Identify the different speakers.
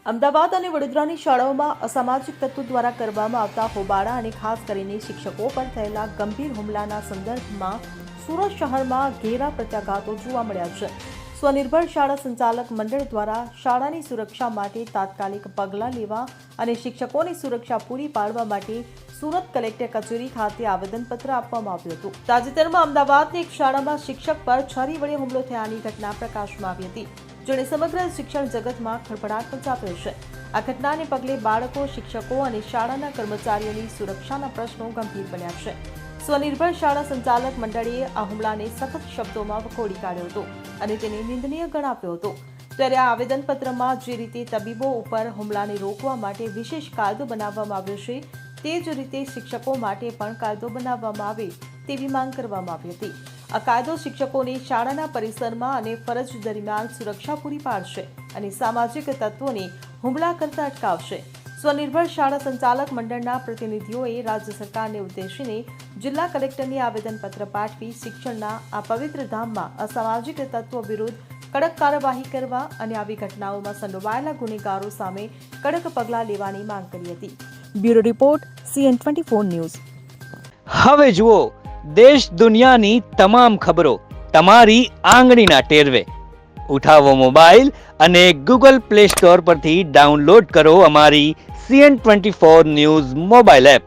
Speaker 1: અમદાવાદ અને વડોદરાની શાળાઓમાં અસામાજિક તત્વો દ્વારા કરવામાં આવતા હોબાળા અને ખાસ કરીને શિક્ષકો પર થયેલા ગંભીર હુમલાના સંદર્ભમાં સુરત શહેરમાં ઘેરા પ્રત્યાઘાતો જોવા મળ્યા છે। સ્વનિર્ભર શાળા સંચાલક મંડળ દ્વારા શાળાની સુરક્ષા માટે તાત્કાલિક પગલાં લેવા અને શિક્ષકોની સુરક્ષા પૂરી પાડવા માટે સુરત કલેક્ટર કચેરી ખાતે આવેદનપત્ર આપવામાં આવ્યું હતું। તાજેતરમાં અમદાવાદની એક શાળામાં શિક્ષક પર છરી વડે હુમલો થયાની ઘટના પ્રકાશમાં આવી હતી, જેણે સમગ્ર શિક્ષણ જગતમાં ખળભળાટ મચાવ્યો છે। આ ઘટનાને પગલે બાળકો, શિક્ષકો અને શાળાના કર્મચારીઓની સુરક્ષાના પ્રશ્નો ગંભીર બન્યા છે। સ્વનિર્ભર શાળા સંચાલક મંડળે આ હુમલાને સખત શબ્દોમાં વખોડી કાઢ્યો હતો અને તેને નિંદનીય ગણાવ્યો હતો। ત્યારે આ આવેદનપત્રમાં જે રીતે તબીબો ઉપર હુમલાને રોકવા માટે વિશેષ કાયદો બનાવવામાં આવ્યો છે, તે જ રીતે શિક્ષકો માટે પણ કાયદો બનાવવામાં આવે તેવી માંગ કરવામાં આવી હતી। આ કાયદો શિક્ષકોને શાળાના પરિસરમાં અને ફરજ દરમિયાન સુરક્ષા પૂરી પાડશે અને સામાજિક તત્વોને હુમલા કરતા અટકાવશે। સ્વનિર્ભર શાળા સંચાલક મંડળના પ્રતિનિધિઓએ રાજ્ય સરકારને ઉદ્દેશીને જિલ્લા કલેક્ટરને આવેદનપત્ર પાઠવી શિક્ષણના આ પવિત્ર ધામમાં અસામાજિક તત્વો વિરુદ્ધ કડક કાર્યવાહી કરવા અને આવી ઘટનાઓમાં સંડોવાયેલા ગુનેગારો સામે કડક પગલાં લેવાની માંગ કરી હતી। Bureau report CN24 news.
Speaker 2: હવે જુઓ દેશ દુનિયાની તમામ ખબરો તમારી આંગળીના ટેરવે। ઉઠાવો મોબાઈલ અને Google Play Store પરથી ડાઉનલોડ કરો અમારી CN24 ન્યૂઝ મોબાઈલ એપ।